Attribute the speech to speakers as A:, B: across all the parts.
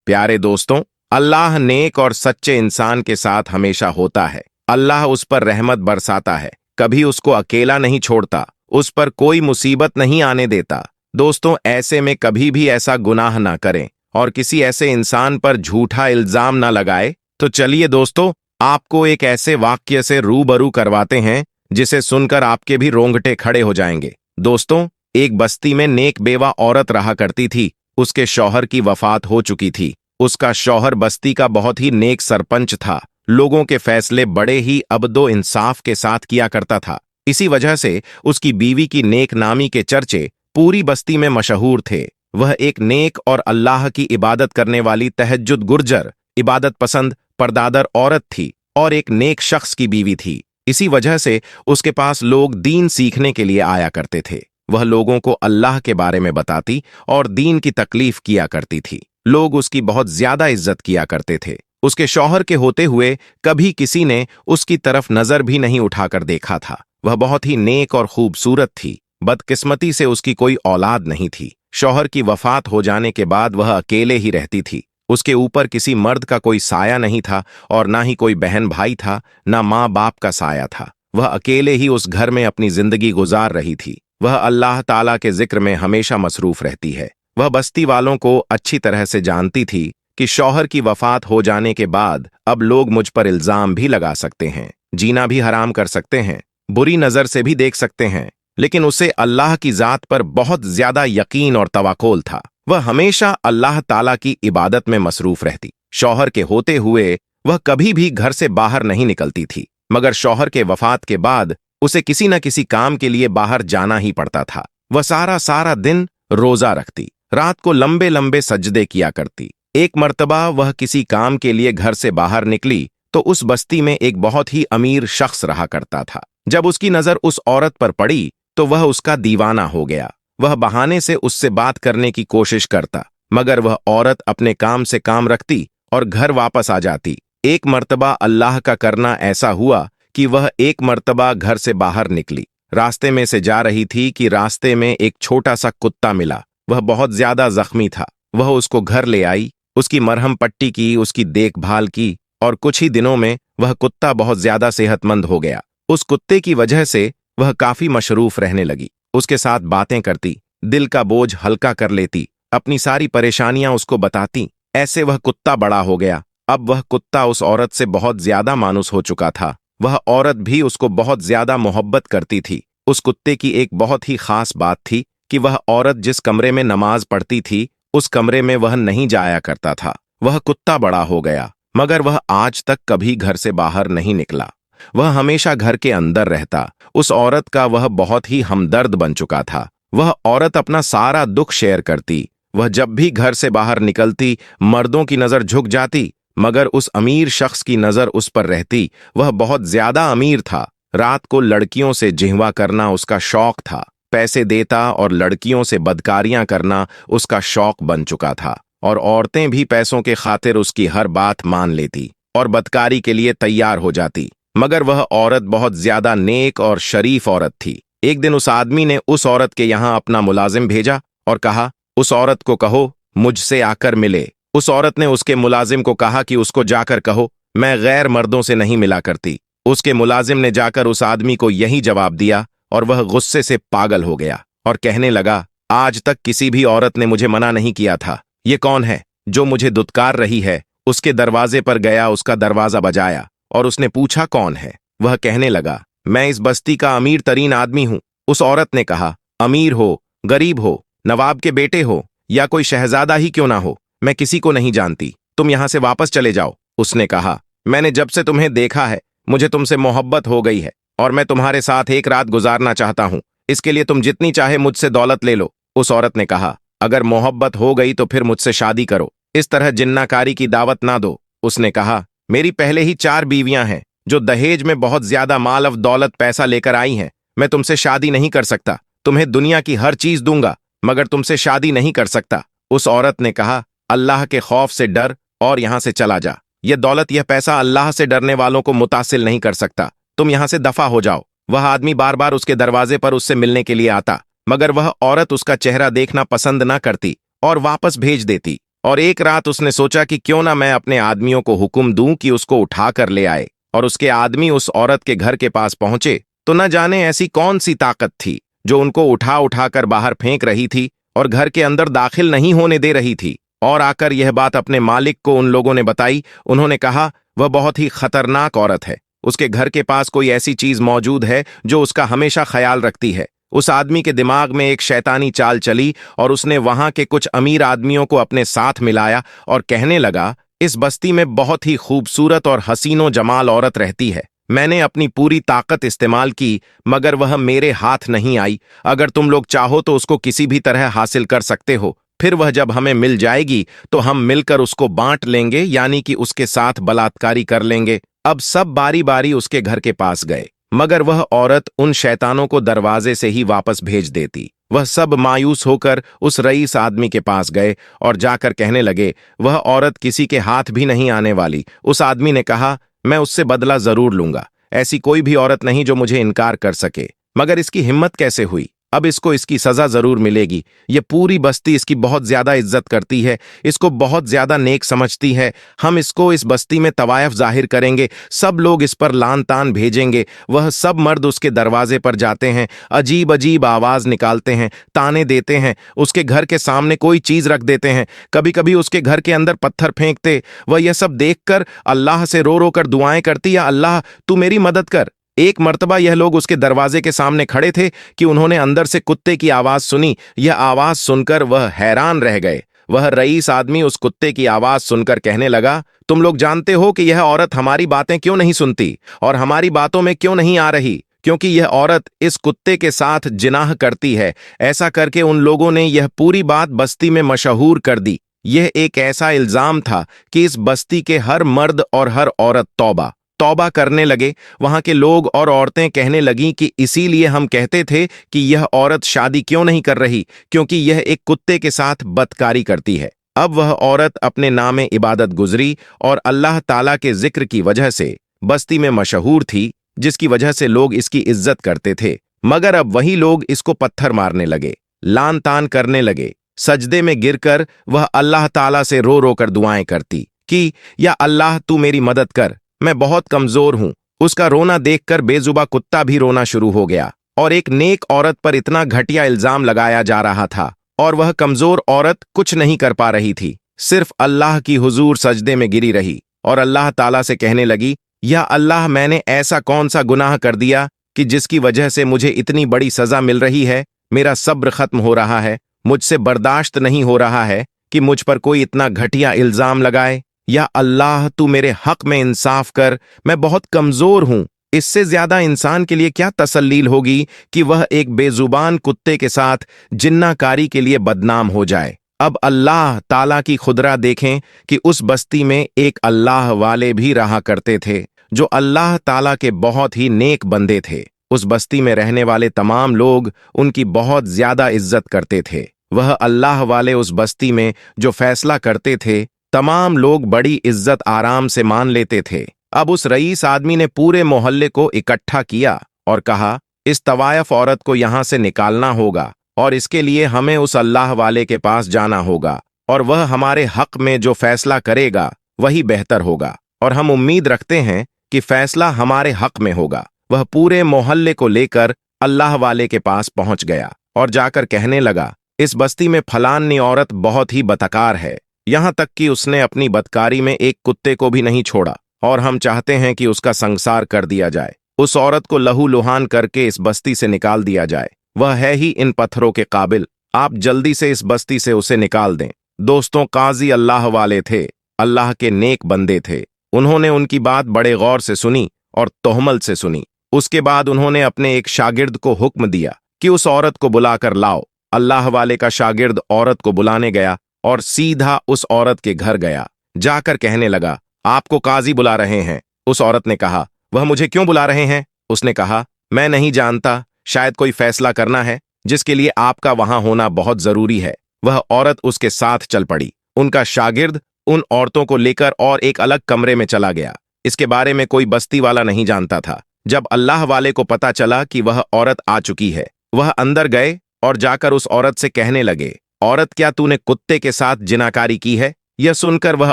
A: प्यारे दोस्तों, अल्लाह नेक और सच्चे इंसान के साथ हमेशा होता है। अल्लाह उस पर रहमत बरसाता है, कभी उसको अकेला नहीं छोड़ता, उस पर कोई मुसीबत नहीं आने देता। दोस्तों, ऐसे में कभी भी ऐसा गुनाह ना करें और किसी ऐसे इंसान पर झूठा इल्जाम ना लगाए। तो चलिए दोस्तों, आपको एक ऐसे वाक्य से रूबरू करवाते हैं जिसे सुनकर आपके भी रोंगटे खड़े हो जाएंगे। दोस्तों, एक बस्ती में नेक बेवा औरत रहा करती थी। उसके शौहर की वफात हो चुकी थी। उसका शौहर बस्ती का बहुत ही नेक सरपंच था। लोगों के फैसले बड़े ही अब्दो इंसाफ के साथ किया करता था। इसी वजह से उसकी बीवी की नेक नामी के चर्चे पूरी बस्ती में मशहूर थे। वह एक नेक और अल्लाह की इबादत करने वाली तहज्जुद गुर्जर, इबादत पसंद, परदादर औरत थी और एक नेक शख्स की बीवी थी। इसी वजह से उसके पास लोग दीन सीखने के लिए आया करते थे। वह लोगों को अल्लाह के बारे में बताती और दीन की तकलीफ किया करती थी। लोग उसकी बहुत ज्यादा इज्जत किया करते थे। उसके शौहर के होते हुए कभी किसी ने उसकी तरफ नजर भी नहीं उठाकर देखा था। वह बहुत ही नेक और खूबसूरत थी। बदकिस्मती से उसकी कोई औलाद नहीं थी। शौहर की वफात हो जाने के बाद वह अकेले ही रहती थी। उसके ऊपर किसी मर्द का कोई साया नहीं था और ना ही कोई बहन भाई था, ना माँ बाप का साया था। वह अकेले ही उस घर में अपनी जिंदगी गुजार रही थी। वह अल्लाह ताला के जिक्र में हमेशा मसरूफ रहती है। वह बस्ती वालों को अच्छी तरह से जानती थी कि शौहर की वफात हो जाने के बाद अब लोग मुझ पर इल्जाम भी लगा सकते हैं, जीना भी हराम कर सकते हैं, बुरी नजर से भी देख सकते हैं। लेकिन उसे अल्लाह की जात पर बहुत ज्यादा यकीन और तवक्कुल था। वह हमेशा अल्लाह ताला की इबादत में मसरूफ रहती। शौहर के होते हुए वह कभी भी घर से बाहर नहीं निकलती थी, मगर शौहर के वफात के बाद उसे किसी न किसी काम के लिए बाहर जाना ही पड़ता था। वह सारा सारा दिन रोजा रखती, रात को लंबे लंबे सजदे किया करती। एक मर्तबा वह किसी काम के लिए घर से बाहर निकली तो उस बस्ती में एक बहुत ही अमीर शख्स रहा करता था। जब उसकी नजर उस औरत पर पड़ी तो वह उसका दीवाना हो गया। वह बहाने से उससे बात करने की कोशिश करता, मगर वह औरत अपने काम से काम रखती और घर वापस आ जाती। एक मर्तबा अल्लाह का करना ऐसा हुआ कि वह एक मर्तबा घर से बाहर निकली। रास्ते में से जा रही थी कि रास्ते में एक छोटा सा कुत्ता मिला। वह बहुत ज्यादा जख्मी था। वह उसको घर ले आई, उसकी मरहम पट्टी की, उसकी देखभाल की और कुछ ही दिनों में वह कुत्ता बहुत ज्यादा सेहतमंद हो गया। उस कुत्ते की वजह से वह काफी मशरूफ रहने लगी। उसके साथ बातें करती, दिल का बोझ हल्का कर लेती, अपनी सारी परेशानियां उसको बताती। ऐसे वह कुत्ता बड़ा हो गया। अब वह कुत्ता उस औरत से बहुत ज्यादा मानुस हो चुका था। वह औरत भी उसको बहुत ज्यादा मोहब्बत करती थी। उस कुत्ते की एक बहुत ही खास बात थी कि वह औरत जिस कमरे में नमाज पढ़ती थी उस कमरे में वह नहीं जाया करता था। वह कुत्ता बड़ा हो गया, मगर वह आज तक कभी घर से बाहर नहीं निकला। वह हमेशा घर के अंदर रहता। उस औरत का वह बहुत ही हमदर्द बन चुका था। वह औरत अपना सारा दुख शेयर करती। वह जब भी घर से बाहर निकलती मर्दों की नजर झुक जाती, मगर उस अमीर शख्स की नजर उस पर रहती। वह बहुत ज्यादा अमीर था। रात को लड़कियों से जिहवा करना उसका शौक था। पैसे देता और लड़कियों से बदकारियां करना उसका शौक बन चुका था। और औरतें भी पैसों के खातिर उसकी हर बात मान लेती और बदकारी के लिए तैयार हो जाती। मगर वह औरत बहुत ज्यादा नेक और शरीफ औरत थी। एक दिन उस आदमी ने उस औरत के यहाँ अपना मुलाजिम भेजा और कहा, उस औरत को कहो मुझसे आकर मिले। उस औरत ने उसके मुलाजिम को कहा कि उसको जाकर कहो मैं गैर मर्दों से नहीं मिला करती। उसके मुलाजिम ने जाकर उस आदमी को यही जवाब दिया और वह गुस्से से पागल हो गया और कहने लगा, आज तक किसी भी औरत ने मुझे मना नहीं किया था। ये कौन है जो मुझे दुत्कार रही है? उसके दरवाजे पर गया, उसका दरवाजा बजाया और उसने पूछा कौन है? वह कहने लगा, मैं इस बस्ती का अमीर तरीन आदमी हूं। उस औरत ने कहा, अमीर हो, गरीब हो, नवाब के बेटे हो या कोई शहजादा ही क्यों ना हो, मैं किसी को नहीं जानती। तुम यहां से वापस चले जाओ। उसने कहा, मैंने जब से तुम्हें देखा है मुझे तुमसे मोहब्बत हो गई है और मैं तुम्हारे साथ एक रात गुजारना चाहता हूं। इसके लिए तुम जितनी चाहे मुझसे दौलत ले लो। उस औरत ने कहा, अगर मोहब्बत हो गई तो फिर मुझसे शादी करो, इस तरह जिन्नाकारी की दावत ना दो। उसने कहा, मेरी पहले ही 4 बीवियां हैं जो दहेज में बहुत ज्यादा माल और दौलत पैसा लेकर आई हैं। मैं तुमसे शादी नहीं कर सकता। तुम्हें दुनिया की हर चीज दूंगा मगर तुमसे शादी नहीं कर सकता। उस औरत ने कहा, अल्लाह के खौफ से डर और यहां से चला जा। यह दौलत, यह पैसा अल्लाह से डरने वालों को मुतासिल नहीं कर सकता। तुम यहां से दफा हो जाओ। वह आदमी बार बार उसके दरवाजे पर उससे मिलने के लिए आता, मगर वह औरत उसका चेहरा देखना पसंद ना करती और वापस भेज देती और एक रात उसने सोचा कि क्यों ना मैं अपने आदमियों को हुक्म दूं कि उसको उठा कर ले आए, और उसके आदमी उस औरत के घर के पास पहुंचे तो न जाने ऐसी कौन सी ताकत थी जो उनको उठा उठा कर बाहर फेंक रही थी और घर के अंदर दाखिल नहीं होने दे रही थी। और आकर यह बात अपने मालिक को उन लोगों ने बताई। उन्होंने कहा, वह बहुत ही खतरनाक औरत है, उसके घर के पास कोई ऐसी चीज मौजूद है जो उसका हमेशा ख्याल रखती है। उस आदमी के दिमाग में एक शैतानी चाल चली और उसने वहां के कुछ अमीर आदमियों को अपने साथ मिलाया और कहने लगा, इस बस्ती में बहुत ही खूबसूरत और हसीनो जमाल औरत रहती है। मैंने अपनी पूरी ताकत इस्तेमाल की मगर वह मेरे हाथ नहीं आई। अगर तुम लोग चाहो तो उसको किसी भी तरह हासिल कर सकते हो। फिर वह जब हमें मिल जाएगी तो हम मिलकर उसको बांट लेंगे, यानी कि उसके साथ बलात्कारी कर लेंगे। अब सब बारी बारी उसके घर के पास गए मगर वह औरत उन शैतानों को दरवाजे से ही वापस भेज देती। वह सब मायूस होकर उस रईस आदमी के पास गए और जाकर कहने लगे, वह औरत किसी के हाथ भी नहीं आने वाली। उस आदमी ने कहा, मैं उससे बदला जरूर लूंगा। ऐसी कोई भी औरत नहीं जो मुझे इनकार कर सके। मगर इसकी हिम्मत कैसे हुई? अब इसको इसकी सजा जरूर मिलेगी। ये पूरी बस्ती इसकी बहुत ज्यादा इज्जत करती है, इसको बहुत ज्यादा नेक समझती है। हम इसको इस बस्ती में तवायफ जाहिर करेंगे, सब लोग इस पर लान तान भेजेंगे। वह सब मर्द उसके दरवाजे पर जाते हैं, अजीब अजीब आवाज निकालते हैं, ताने देते हैं, उसके घर के सामने कोई चीज रख देते हैं, कभी कभी उसके घर के अंदर पत्थर फेंकते। वह यह सब देखकर अल्लाह से रो रो कर दुआएं करती, या अल्लाह तू मेरी मदद कर। एक मर्तबा यह लोग उसके दरवाजे के सामने खड़े थे कि उन्होंने अंदर से कुत्ते की आवाज सुनी। यह आवाज सुनकर वह हैरान रह गए। वह रईस आदमी उस कुत्ते की आवाज सुनकर कहने लगा, तुम लोग जानते हो कि यह औरत हमारी बातें क्यों नहीं सुनती और हमारी बातों में क्यों नहीं आ रही? क्योंकि यह औरत इस कुत्ते के साथ जिनाह करती है। ऐसा करके उन लोगों ने यह पूरी बात बस्ती में मशहूर कर दी। यह एक ऐसा इल्जाम था कि इस बस्ती के हर मर्द और हर औरत तौबा तौबा करने लगे। वहां के लोग और औरतें कहने लगीं कि इसीलिए हम कहते थे कि यह औरत शादी क्यों नहीं कर रही, क्योंकि यह एक कुत्ते के साथ बदकारी करती है। अब वह औरत अपने नामे इबादत गुजरी और अल्लाह ताला के जिक्र की वजह से बस्ती में मशहूर थी, जिसकी वजह से लोग इसकी इज्जत करते थे। मगर अब वही लोग इसको पत्थर मारने लगे, लान तान करने लगे। सजदे में गिरकर वह अल्लाह ताला से रो रो कर दुआएं करती कि या अल्लाह तू मेरी मदद कर, मैं बहुत कमजोर हूं। उसका रोना देखकर बेजुबा कुत्ता भी रोना शुरू हो गया और एक नेक औरत पर इतना घटिया इल्जाम लगाया जा रहा था और वह कमजोर औरत कुछ नहीं कर पा रही थी, सिर्फ अल्लाह की हुजूर सजदे में गिरी रही और अल्लाह ताला से कहने लगी, या अल्लाह मैंने ऐसा कौन सा गुनाह कर दिया कि जिसकी वजह से मुझे इतनी बड़ी सजा मिल रही है? मेरा सब्र खत्म हो रहा है, मुझसे बर्दाश्त नहीं हो रहा है कि मुझ पर कोई इतना घटिया इल्जाम लगाए। या अल्लाह तू मेरे हक में इंसाफ कर, मैं बहुत कमजोर हूं। इससे ज्यादा इंसान के लिए क्या तसल्लील होगी कि वह एक बेजुबान कुत्ते के साथ जिन्नाकारी के लिए बदनाम हो जाए। अब अल्लाह ताला की खुदरा देखें कि उस बस्ती में एक अल्लाह वाले भी रहा करते थे जो अल्लाह ताला के बहुत ही नेक बंदे थे। उस बस्ती में रहने वाले तमाम लोग उनकी बहुत ज्यादा इज्जत करते थे। वह अल्लाह वाले उस बस्ती में जो फैसला करते थे तमाम लोग बड़ी इज्जत आराम से मान लेते थे। अब उस रईस आदमी ने पूरे मोहल्ले को इकट्ठा किया और कहा, इस तवायफ औरत को यहां से निकालना होगा और इसके लिए हमें उस अल्लाह वाले के पास जाना होगा और वह हमारे हक में जो फैसला करेगा वही बेहतर होगा और हम उम्मीद रखते हैं कि फैसला हमारे हक में होगा। वह पूरे मोहल्ले को लेकर अल्लाह वाले के पास पहुंच गया और जाकर कहने लगा, इस बस्ती में फलानी औरत बहुत ही बदकार है, यहां तक कि उसने अपनी बदकारी में एक कुत्ते को भी नहीं छोड़ा और हम चाहते हैं कि उसका संसार कर दिया जाए। उस औरत को लहू लुहान करके इस बस्ती से निकाल दिया जाए। वह है ही इन पत्थरों के काबिल। आप जल्दी से इस बस्ती से उसे निकाल दें। दोस्तों, काजी अल्लाह वाले थे, अल्लाह के नेक बंदे थे। उन्होंने उनकी बात बड़े गौर से सुनी और तोहमल से सुनी। उसके बाद उन्होंने अपने एक शागिर्द को हुक्म दिया कि उस औरत को बुलाकर लाओ। अल्लाह वाले का शागिर्द औरत को बुलाने गया और सीधा उस औरत के घर गया। जाकर कहने लगा, आपको काजी बुला रहे हैं। उस औरत ने कहा, वह मुझे क्यों बुला रहे हैं? उसने कहा, मैं नहीं जानता, शायद कोई फैसला करना है जिसके लिए आपका वहां होना बहुत जरूरी है। वह औरत उसके साथ चल पड़ी। उनका शागिर्द उन औरतों को लेकर और एक अलग कमरे में चला गया। इसके बारे में कोई बस्ती वाला नहीं जानता था। जब अल्लाह वाले को पता चला कि वह औरत आ चुकी है, वह अंदर गए और जाकर उस औरत से कहने लगे, औरत क्या तूने कुत्ते के साथ जिनाकारी की है? यह सुनकर वह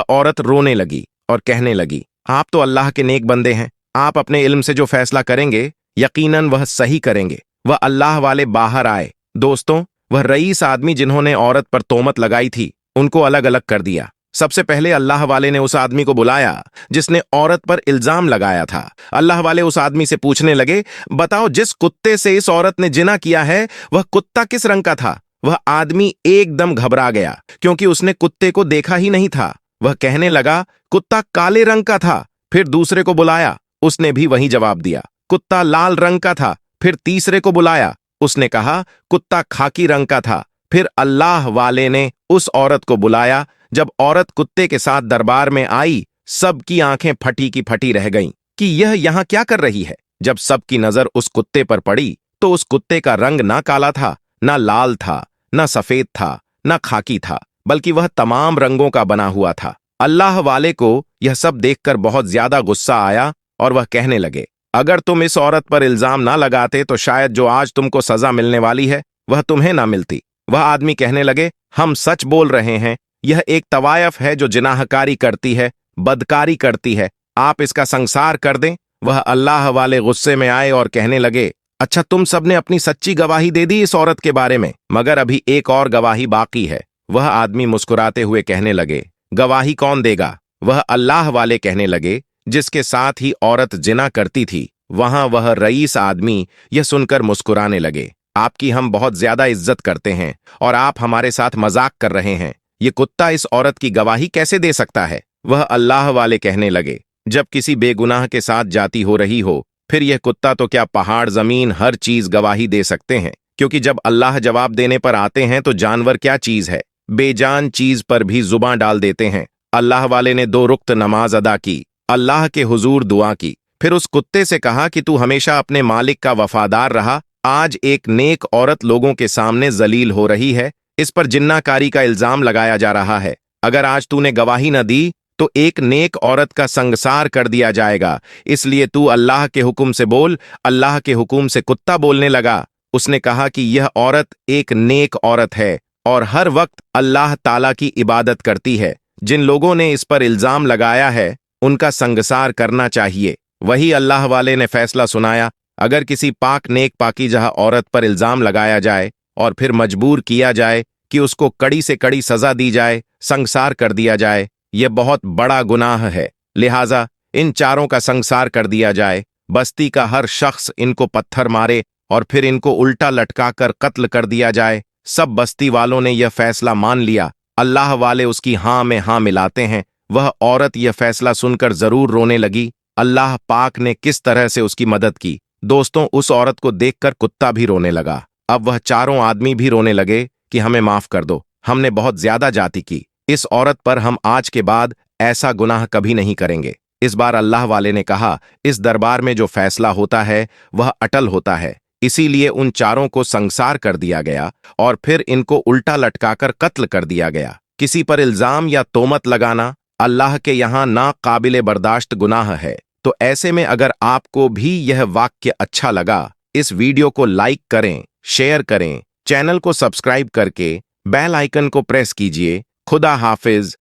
A: औरत रोने लगी और कहने लगी, आप तो अल्लाह के नेक बंदे हैं। आप अपने इल्म से जो फैसला करेंगे यकीनन वह सही करेंगे। वह अल्लाह वाले बाहर आए। दोस्तों, वह रईस आदमी जिन्होंने औरत पर तोहमत लगाई थी उनको अलग अलग कर दिया। सबसे पहले अल्लाह वाले ने उस आदमी को बुलाया जिसने औरत पर इल्जाम लगाया था। अल्लाह वाले उस आदमी से पूछने लगे, बताओ जिस कुत्ते से इस औरत ने जिना किया है वह कुत्ता किस रंग का था? वह आदमी एकदम घबरा गया क्योंकि उसने कुत्ते को देखा ही नहीं था। वह कहने लगा, कुत्ता काले रंग का था। फिर दूसरे को बुलाया, उसने भी वही जवाब दिया, कुत्ता लाल रंग का था। फिर तीसरे को बुलाया, उसने कहा कुत्ता खाकी रंग का था। फिर अल्लाह वाले ने उस औरत को बुलाया। जब औरत कुत्ते के साथ दरबार में आई, सबकी आंखें फटी की फटी रह गईं कि यह यहां क्या कर रही है। जब सबकी नजर उस कुत्ते पर पड़ी तो उस कुत्ते का रंग ना काला था, ना लाल था, ना सफेद था, ना खाकी था, बल्कि वह तमाम रंगों का बना हुआ था। अल्लाह वाले को यह सब देखकर बहुत ज्यादा गुस्सा आया और वह कहने लगे, अगर तुम इस औरत पर इल्जाम ना लगाते तो शायद जो आज तुमको सजा मिलने वाली है वह तुम्हें ना मिलती। वह आदमी कहने लगे, हम सच बोल रहे हैं, यह एक तवायफ है जो जिनाहकारी करती है, बदकारी करती है। आप इसका संसार कर दें। वह अल्लाह वाले गुस्से में आए और कहने लगे, अच्छा तुम सबने अपनी सच्ची गवाही दे दी इस औरत के बारे में, मगर अभी एक और गवाही बाकी है। वह आदमी मुस्कुराते हुए कहने लगे, गवाही कौन देगा? वह अल्लाह वाले कहने लगे, जिसके साथ ही औरत जिना करती थी। वहां वह रईस आदमी यह सुनकर मुस्कुराने लगे, आपकी हम बहुत ज्यादा इज्जत करते हैं और आप हमारे साथ मजाक कर रहे हैं। ये कुत्ता इस औरत की गवाही कैसे दे सकता है? वह अल्लाह वाले कहने लगे, जब किसी बेगुनाह के साथ जाती हो रही हो, फिर यह कुत्ता तो क्या पहाड़ जमीन हर चीज गवाही दे सकते हैं? क्योंकि जब अल्लाह जवाब देने पर आते हैं तो जानवर क्या चीज है, बेजान चीज पर भी जुबान डाल देते हैं। अल्लाह वाले ने 2 रुक्त नमाज अदा की, अल्लाह के हुजूर दुआ की, फिर उस कुत्ते से कहा कि तू हमेशा अपने मालिक का वफादार रहा। आज एक नेक औरत लोगों के सामने जलील हो रही है, इस पर जिन्नाकारी का इल्जाम लगाया जा रहा है। अगर आज तूने गवाही न दी तो एक नेक औरत का संगसार कर दिया जाएगा, इसलिए तू अल्लाह के हुक्म से बोल। अल्लाह के हुक्म से कुत्ता बोलने लगा। उसने कहा कि यह औरत एक नेक औरत है और हर वक्त अल्लाह ताला की इबादत करती है। जिन लोगों ने इस पर इल्जाम लगाया है उनका संगसार करना चाहिए। वही अल्लाह वाले ने फैसला सुनाया, अगर किसी पाक नेक पाकीज़ा औरत पर इल्जाम लगाया जाए और फिर मजबूर किया जाए कि उसको कड़ी से कड़ी सजा दी जाए, संगसार कर दिया जाए, यह बहुत बड़ा गुनाह है। लिहाजा इन चारों का संगसार कर दिया जाए। बस्ती का हर शख्स इनको पत्थर मारे और फिर इनको उल्टा लटकाकर कत्ल कर दिया जाए। सब बस्ती वालों ने यह फैसला मान लिया। अल्लाह वाले उसकी हाँ में हाँ मिलाते हैं। वह औरत यह फैसला सुनकर जरूर रोने लगी। अल्लाह पाक ने किस तरह से उसकी मदद की। दोस्तों, उस औरत को देखकर कुत्ता भी रोने लगा। अब वह चारों आदमी भी रोने लगे कि हमें माफ कर दो, हमने बहुत ज्यादा जाति की। इस औरत पर हम आज के बाद ऐसा गुनाह कभी नहीं करेंगे। इस बार अल्लाह वाले ने कहा, इस दरबार में जो फैसला होता है वह अटल होता है। इसीलिए उन चारों को संगसार कर दिया गया और फिर इनको उल्टा लटकाकर कत्ल कर दिया गया। किसी पर इल्जाम या तोमत लगाना अल्लाह के यहाँ ना काबिले बर्दाश्त गुनाह है। तो ऐसे में अगर आपको भी यह वाक्य अच्छा लगा, इस वीडियो को लाइक करें, शेयर करें, चैनल को सब्सक्राइब करके बेल आइकन को प्रेस कीजिए। खुदा हाफिज।